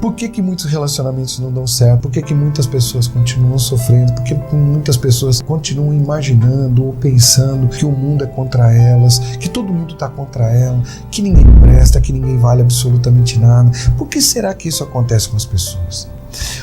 Por que muitos relacionamentos não dão certo? Por que muitas pessoas continuam sofrendo? Por que muitas pessoas continuam imaginando ou pensando que o mundo é contra elas, que todo mundo está contra ela, que ninguém presta, que ninguém vale absolutamente nada? Por que será que isso acontece com as pessoas?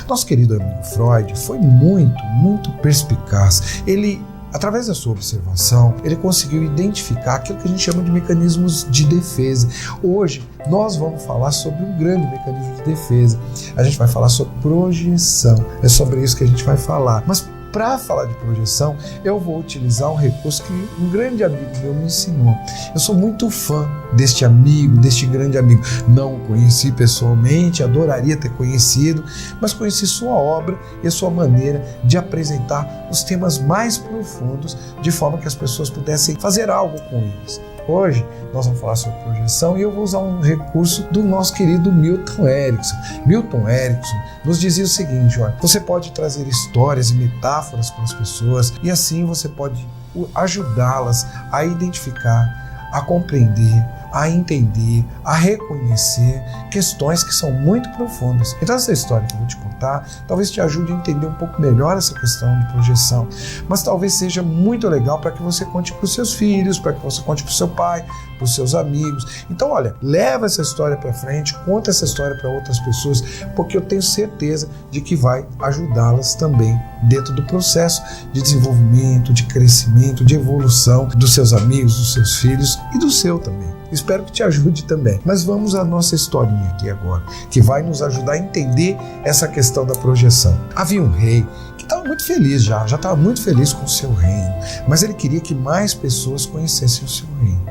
Nosso querido amigo Freud foi muito perspicaz. Ele, através da sua observação, ele conseguiu identificar aquilo que a gente chama de mecanismos de defesa. Hoje, nós vamos falar sobre um grande mecanismo de defesa. A gente vai falar sobre projeção. É sobre isso que a gente vai falar. Mas para falar de projeção, eu vou utilizar um recurso que um grande amigo meu me ensinou. Eu sou muito fã deste amigo, deste grande amigo. Não o conheci pessoalmente, adoraria ter conhecido, mas conheci sua obra e a sua maneira de apresentar os temas mais profundos, de forma que as pessoas pudessem fazer algo com eles. Hoje nós vamos falar sobre projeção e eu vou usar um recurso do nosso querido Milton Erickson. Milton Erickson nos dizia o seguinte: olha, você pode trazer histórias e metáforas para as pessoas e assim você pode ajudá-las a identificar, a compreender, a entender, a reconhecer questões que são muito profundas. Então essa história que eu vou te contar talvez te ajude a entender um pouco melhor essa questão de projeção, mas talvez seja muito legal para que você conte para os seus filhos, para que você conte para o seu pai, para os seus amigos. Então olha, leva essa história para frente, conta essa história para outras pessoas, porque eu tenho certeza de que vai ajudá-las também dentro do processo de desenvolvimento, de crescimento, de evolução dos seus amigos, dos seus filhos e do seu também. Espero que te ajude também. Mas vamos à nossa historinha aqui agora, que vai nos ajudar a entender essa questão da projeção. Havia um rei que estava muito feliz já estava muito feliz com o seu reino, mas ele queria que mais pessoas conhecessem o seu reino.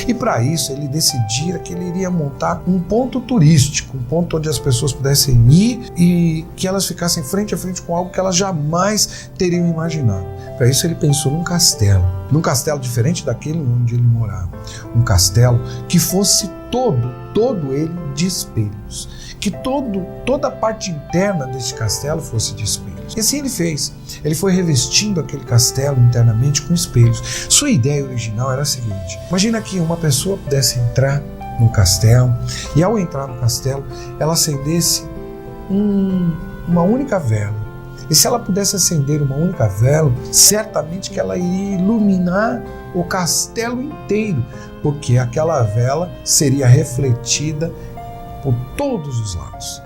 E para isso ele decidia que ele iria montar um ponto turístico, um ponto onde as pessoas pudessem ir e que elas ficassem frente a frente com algo que elas jamais teriam imaginado. Para isso ele pensou num castelo diferente daquele onde ele morava. Um castelo que fosse todo ele de espelhos, que toda a parte interna desse castelo fosse de espelhos. E assim ele fez. Ele foi revestindo aquele castelo internamente com espelhos. Sua ideia original era a seguinte: imagina que uma pessoa pudesse entrar no castelo e ao entrar no castelo ela acendesse uma única vela. E se ela pudesse acender uma única vela, certamente que ela iria iluminar o castelo inteiro, porque aquela vela seria refletida por todos os lados.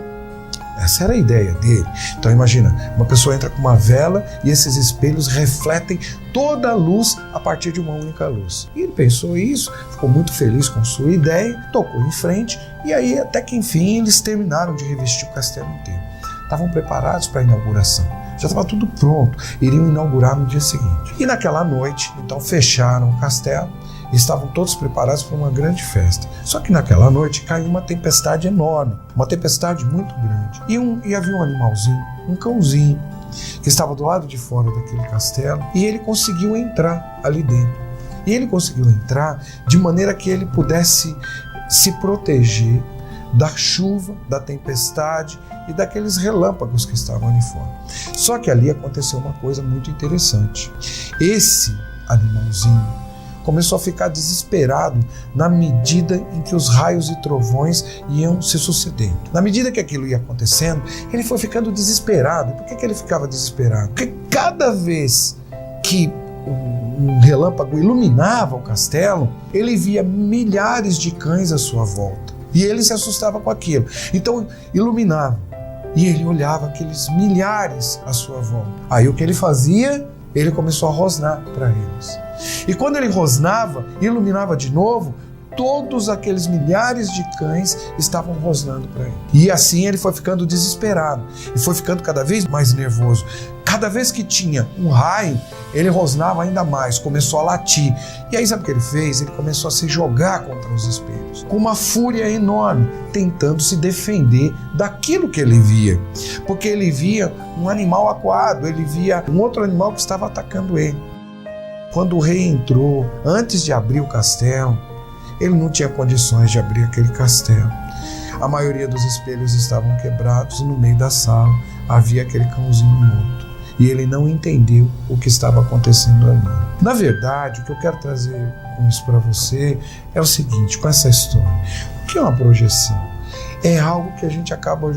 Essa era a ideia dele. Então imagina, uma pessoa entra com uma vela e esses espelhos refletem toda a luz a partir de uma única luz. E ele pensou isso, ficou muito feliz com sua ideia, tocou em frente e aí até que enfim eles terminaram de revestir o castelo inteiro. Estavam preparados para a inauguração. Já estava tudo pronto, iriam inaugurar no dia seguinte. E naquela noite, então fecharam o castelo e estavam todos preparados para uma grande festa. Só que naquela noite caiu uma tempestade enorme, uma tempestade muito grande. E havia um animalzinho, um cãozinho, que estava do lado de fora daquele castelo e ele conseguiu entrar ali dentro. E ele conseguiu entrar de maneira que ele pudesse se proteger da chuva, da tempestade e daqueles relâmpagos que estavam ali fora. Só que ali aconteceu uma coisa muito interessante. Esse animalzinho começou a ficar desesperado na medida em que os raios e trovões iam se sucedendo. Na medida que aquilo ia acontecendo, ele foi ficando desesperado. Por que ele ficava desesperado? Porque cada vez que um relâmpago iluminava o castelo, ele via milhares de cães à sua volta. E ele se assustava com aquilo. Então iluminava. E ele olhava aqueles milhares à sua volta. Aí o que ele fazia? Ele começou a rosnar para eles. E quando ele rosnava, iluminava de novo, todos aqueles milhares de cães estavam rosnando para ele. E assim ele foi ficando desesperado. E foi ficando cada vez mais nervoso. Cada vez que tinha um raio, ele rosnava ainda mais, começou a latir. E aí sabe o que ele fez? Ele começou a se jogar contra os espelhos, com uma fúria enorme, tentando se defender daquilo que ele via. Porque ele via um animal acuado, ele via um outro animal que estava atacando ele. Quando o rei entrou, antes de abrir o castelo, ele não tinha condições de abrir aquele castelo. A maioria dos espelhos estavam quebrados e no meio da sala havia aquele cãozinho morto. E ele não entendeu o que estava acontecendo ali. Na verdade, o que eu quero trazer com isso para você é o seguinte, com essa história. O que é uma projeção? é algo que a gente acaba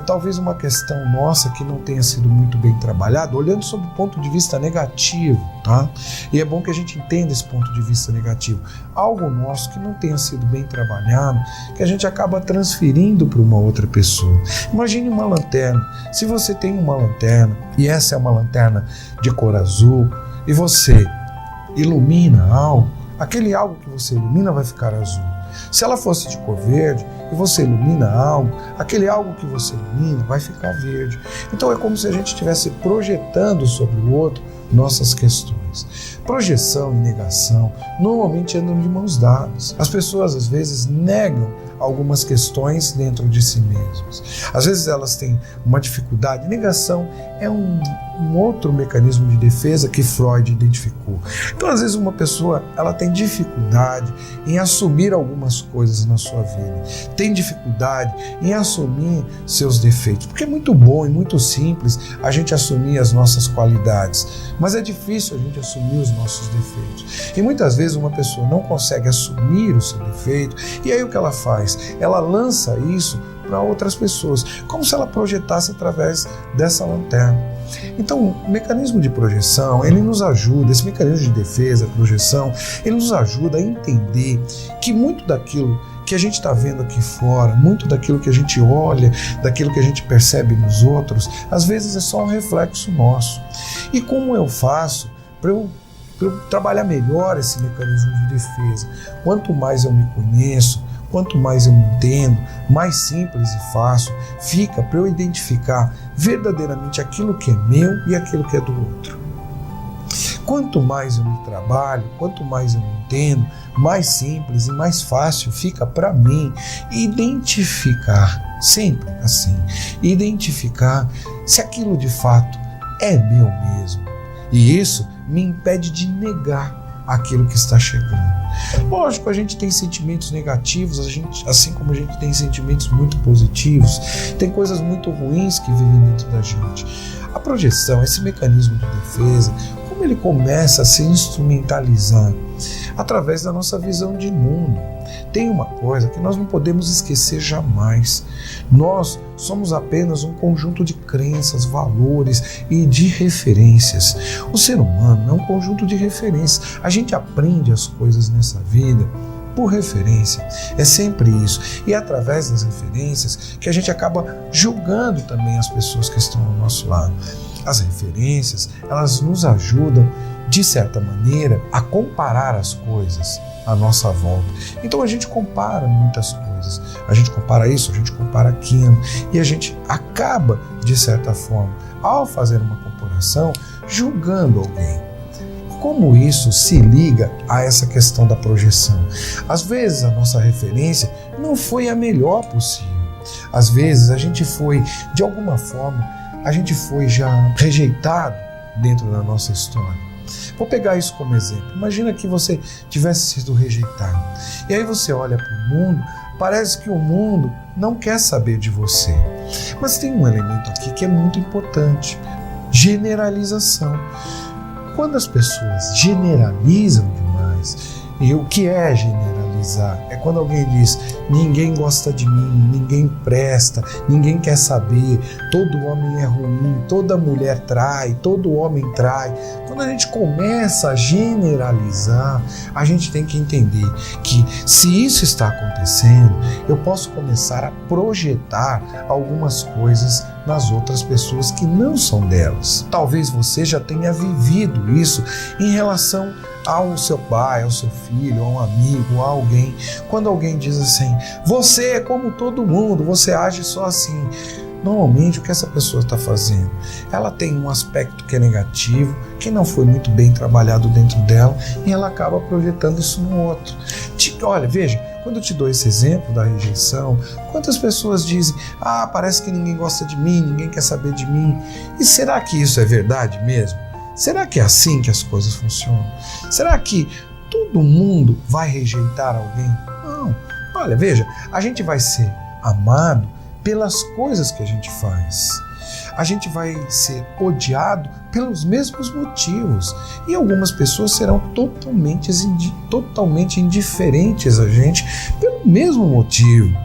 talvez uma questão nossa que não tenha sido muito bem trabalhada, olhando sob o ponto de vista negativo, tá? E é bom que a gente entenda esse ponto de vista negativo. Algo nosso que não tenha sido bem trabalhado, que a gente acaba transferindo para uma outra pessoa. Imagine uma lanterna. Se você tem uma lanterna, e essa é uma lanterna de cor azul, e você ilumina algo, aquele algo que você ilumina vai ficar azul. Se ela fosse de cor verde e você ilumina algo, aquele algo que você ilumina vai ficar verde. Então é como se a gente estivesse projetando sobre o outro nossas questões. Projeção e negação normalmente andam de mãos dadas. As pessoas às vezes negam algumas questões dentro de si mesmas. Às vezes elas têm uma dificuldade. Negação é um outro mecanismo de defesa que Freud identificou. Então, às vezes uma pessoa ela tem dificuldade em assumir algumas coisas na sua vida, tem dificuldade em assumir seus defeitos, porque é muito bom e muito simples a gente assumir as nossas qualidades, mas é difícil a gente assumir os nossos defeitos. E muitas vezes uma pessoa não consegue assumir o seu defeito, e aí o que ela faz? Ela lança isso para outras pessoas, como se ela projetasse através dessa lanterna. Então, o mecanismo de projeção, ele nos ajuda, esse mecanismo de defesa, projeção, ele nos ajuda a entender que muito daquilo que a gente está vendo aqui fora, muito daquilo que a gente olha, daquilo que a gente percebe nos outros, às vezes é só um reflexo nosso. E como eu faço para eu trabalhar melhor esse mecanismo de defesa? Quanto mais eu me conheço, quanto mais eu me entendo, mais simples e fácil fica para eu identificar verdadeiramente aquilo que é meu e aquilo que é do outro. Quanto mais eu me trabalho, quanto mais eu me entendo, mais simples e mais fácil fica para mim identificar, sempre assim, identificar se aquilo de fato é meu mesmo. E isso me impede de negar aquilo que está chegando. Lógico, a gente tem sentimentos negativos, assim como a gente tem sentimentos muito positivos, tem coisas muito ruins que vivem dentro da gente. A projeção, esse mecanismo de defesa, como ele começa a se instrumentalizar através da nossa visão de mundo. Tem uma coisa que nós não podemos esquecer jamais. Nós somos apenas um conjunto de crenças, valores e de referências. O ser humano é um conjunto de referências. A gente aprende as coisas nessa vida por referência. É sempre isso. E é através das referências que a gente acaba julgando também as pessoas que estão ao nosso lado. As referências, elas nos ajudam, de certa maneira, a comparar as coisas à nossa volta. Então a gente compara muitas coisas. A gente compara isso, a gente compara aquilo. E a gente acaba, de certa forma, ao fazer uma comparação, julgando alguém. Como isso se liga a essa questão da projeção? Às vezes a nossa referência não foi a melhor possível. Às vezes a gente foi, de alguma forma, a gente foi já rejeitado dentro da nossa história. Vou pegar isso como exemplo. Imagina que você tivesse sido rejeitado. E aí você olha para o mundo, parece que o mundo não quer saber de você. Mas tem um elemento aqui que é muito importante: generalização. Quando as pessoas generalizam demais, e o que é generalizar? É quando alguém diz: ninguém gosta de mim, ninguém presta, ninguém quer saber, todo homem é ruim, toda mulher trai, todo homem trai. Quando a gente começa a generalizar, a gente tem que entender que se isso está acontecendo, eu posso começar a projetar algumas coisas nas outras pessoas que não são delas. Talvez você já tenha vivido isso em relação ao seu pai, ao seu filho, a um amigo, a alguém. Quando alguém diz assim: você é como todo mundo, você age só assim. Normalmente o que essa pessoa está fazendo? Ela tem um aspecto que é negativo, que não foi muito bem trabalhado dentro dela, e ela acaba projetando isso no outro. Olha, veja, quando eu te dou esse exemplo da rejeição, quantas pessoas dizem: ah, parece que ninguém gosta de mim, ninguém quer saber de mim. E será que isso é verdade mesmo? Será que é assim que as coisas funcionam? Será que todo mundo vai rejeitar alguém? Não. Olha, veja, a gente vai ser amado pelas coisas que a gente faz. A gente vai ser odiado pelos mesmos motivos. E algumas pessoas serão totalmente indiferentes a gente pelo mesmo motivo.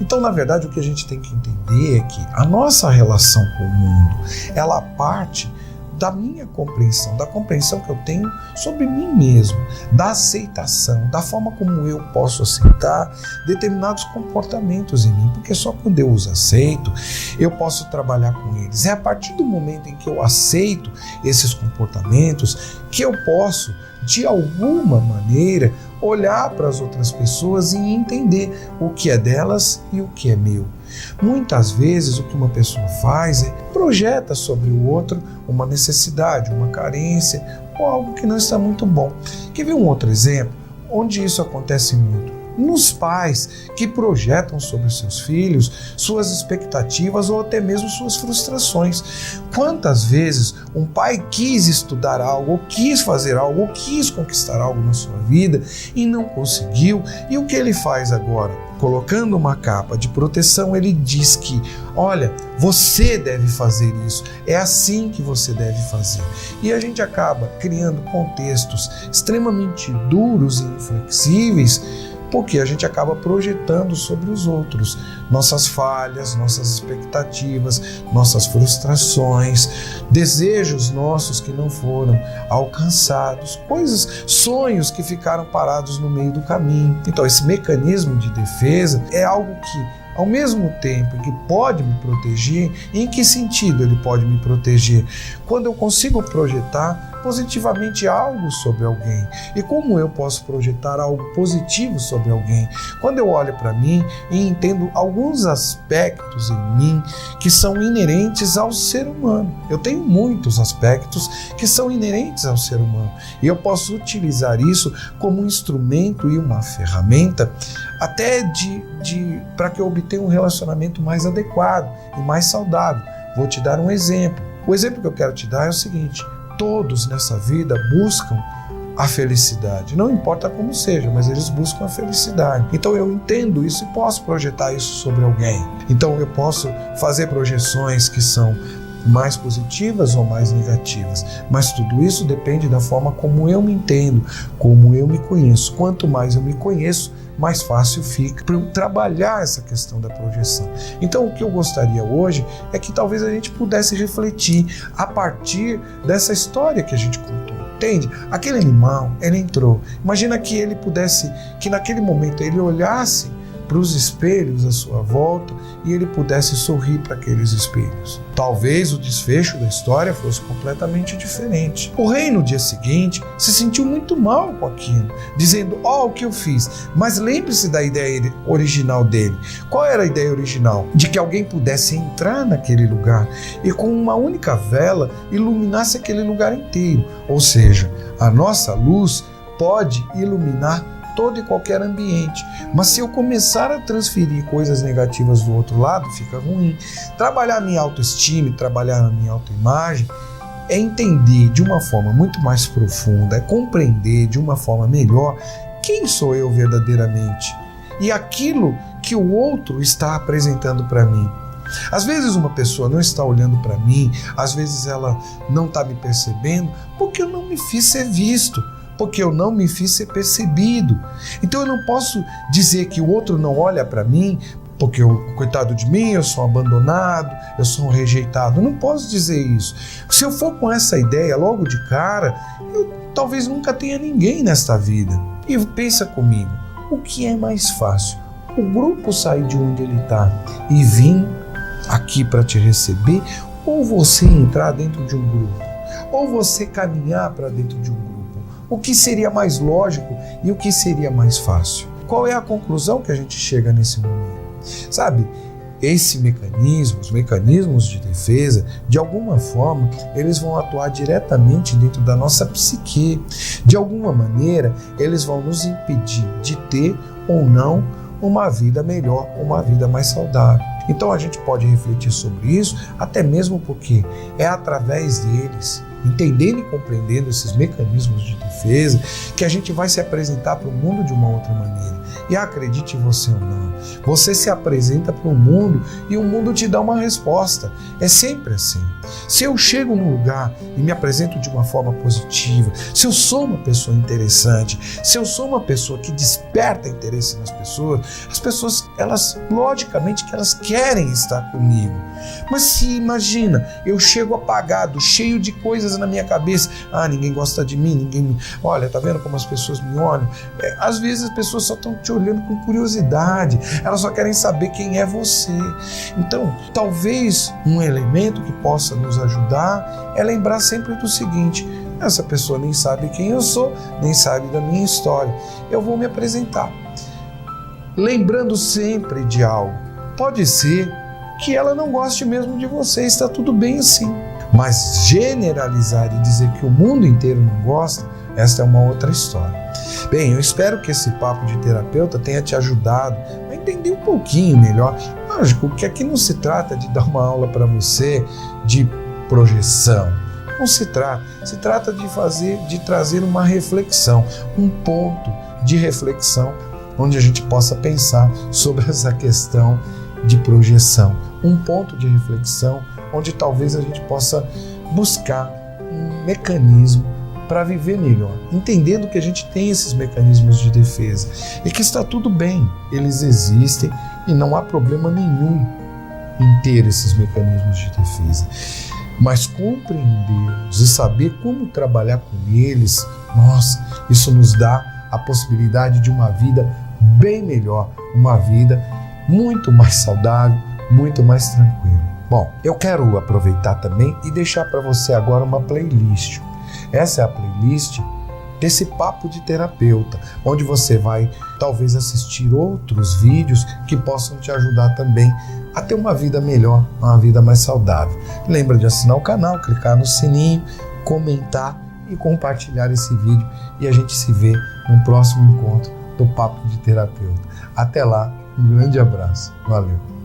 Então, na verdade, o que a gente tem que entender é que a nossa relação com o mundo, ela parte da minha compreensão, da compreensão que eu tenho sobre mim mesmo, da aceitação, da forma como eu posso aceitar determinados comportamentos em mim, porque só quando eu os aceito, eu posso trabalhar com eles. É a partir do momento em que eu aceito esses comportamentos que eu posso, de alguma maneira, olhar para as outras pessoas e entender o que é delas e o que é meu. Muitas vezes o que uma pessoa faz é projeta sobre o outro uma necessidade, uma carência ou algo que não está muito bom. Quer ver um outro exemplo onde isso acontece muito? Nos pais que projetam sobre os seus filhos suas expectativas ou até mesmo suas frustrações. Quantas vezes um pai quis estudar algo, ou quis fazer algo, ou quis conquistar algo na sua vida e não conseguiu, e o que ele faz agora? Colocando uma capa de proteção, ele diz que, olha, você deve fazer isso, é assim que você deve fazer. E a gente acaba criando contextos extremamente duros e inflexíveis, porque a gente acaba projetando sobre os outros nossas falhas, nossas expectativas, nossas frustrações, desejos nossos que não foram alcançados, coisas, sonhos que ficaram parados no meio do caminho. Então, esse mecanismo de defesa é algo que, ao mesmo tempo que pode me proteger, em que sentido ele pode me proteger? Quando eu consigo projetar positivamente algo sobre alguém. E como eu posso projetar algo positivo sobre alguém? Quando eu olho para mim e entendo alguns aspectos em mim que são inerentes ao ser humano. Eu tenho muitos aspectos que são inerentes ao ser humano. E eu posso utilizar isso como um instrumento e uma ferramenta até para que eu obtenha um relacionamento mais adequado e mais saudável. Vou te dar um exemplo. O exemplo que eu quero te dar é o seguinte: todos nessa vida buscam a felicidade, não importa como seja, mas eles buscam a felicidade. Então eu entendo isso e posso projetar isso sobre alguém. Então eu posso fazer projeções que são mais positivas ou mais negativas, mas tudo isso depende da forma como eu me entendo, como eu me conheço. Quanto mais eu me conheço, mais fácil fica para eu trabalhar essa questão da projeção. Então, o que eu gostaria hoje é que talvez a gente pudesse refletir a partir dessa história que a gente contou. Entende? Aquele animal, ele entrou. Imagina que ele pudesse, que naquele momento ele olhasse para os espelhos à sua volta e ele pudesse sorrir para aqueles espelhos. Talvez o desfecho da história fosse completamente diferente. O rei, no dia seguinte, se sentiu muito mal com aquilo, dizendo: ó, o que eu fiz. Mas lembre-se da ideia original dele. Qual era a ideia original? De que alguém pudesse entrar naquele lugar e com uma única vela iluminasse aquele lugar inteiro. Ou seja, a nossa luz pode iluminar todo e qualquer ambiente, mas se eu começar a transferir coisas negativas do outro lado, fica ruim. Trabalhar a minha autoestima, trabalhar a minha autoimagem é entender de uma forma muito mais profunda, é compreender de uma forma melhor quem sou eu verdadeiramente e aquilo que o outro está apresentando para mim. Às vezes uma pessoa não está olhando para mim, às vezes ela não está me percebendo porque eu não me fiz ser visto, porque eu não me fiz ser percebido. Então eu não posso dizer que o outro não olha para mim, porque coitado de mim, eu sou abandonado, eu sou um rejeitado. Eu não posso dizer isso. Se eu for com essa ideia logo de cara, eu talvez nunca tenha ninguém nesta vida. E pensa comigo, o que é mais fácil? O grupo sair de onde ele está e vir aqui para te receber, ou você entrar dentro de um grupo, ou você caminhar para dentro de um grupo? O que seria mais lógico e o que seria mais fácil? Qual é a conclusão que a gente chega nesse momento? Sabe, esse mecanismo, os mecanismos de defesa, de alguma forma, eles vão atuar diretamente dentro da nossa psique. De alguma maneira, eles vão nos impedir de ter ou não uma vida melhor, uma vida mais saudável. Então a gente pode refletir sobre isso, até mesmo porque é através deles entendendo e compreendendo esses mecanismos de defesa, que a gente vai se apresentar para o mundo de uma outra maneira. E acredite você ou não, você se apresenta para o mundo e o mundo te dá uma resposta. É sempre assim. Se eu chego num lugar e me apresento de uma forma positiva, se eu sou uma pessoa interessante, se eu sou uma pessoa que desperta interesse nas pessoas, as pessoas, elas, logicamente que elas querem estar comigo. Mas se imagina, eu chego apagado, cheio de coisas na minha cabeça, ninguém gosta de mim, ninguém me... Olha, tá vendo como as pessoas me olham? Às vezes as pessoas só estão te olhando com curiosidade, elas só querem saber quem é você. Então, talvez um elemento que possa nos ajudar é lembrar sempre do seguinte: essa pessoa nem sabe quem eu sou, nem sabe da minha história. Eu vou me apresentar. Lembrando sempre de algo. Pode ser que ela não goste mesmo de você, está tudo bem assim. Mas generalizar e dizer que o mundo inteiro não gosta, esta é uma outra história. Bem, eu espero que esse papo de terapeuta tenha te ajudado a entender um pouquinho melhor. Lógico que aqui não se trata de dar uma aula para você de projeção. Não se trata de trazer uma reflexão, um ponto de reflexão onde a gente possa pensar sobre essa questão de projeção, um ponto de reflexão onde talvez a gente possa buscar um mecanismo para viver melhor, entendendo que a gente tem esses mecanismos de defesa e que está tudo bem, eles existem e não há problema nenhum em ter esses mecanismos de defesa. Mas compreendê-los e saber como trabalhar com eles, nossa, isso nos dá a possibilidade de uma vida bem melhor, uma vida muito mais saudável, muito mais tranquila. Bom, eu quero aproveitar também e deixar para você agora uma playlist. Essa é a playlist desse papo de terapeuta, onde você vai talvez assistir outros vídeos que possam te ajudar também a ter uma vida melhor, uma vida mais saudável. Lembra de assinar o canal, clicar no sininho, comentar e compartilhar esse vídeo, e a gente se vê no próximo encontro do Papo de Terapeuta. Até lá, um grande abraço. Valeu!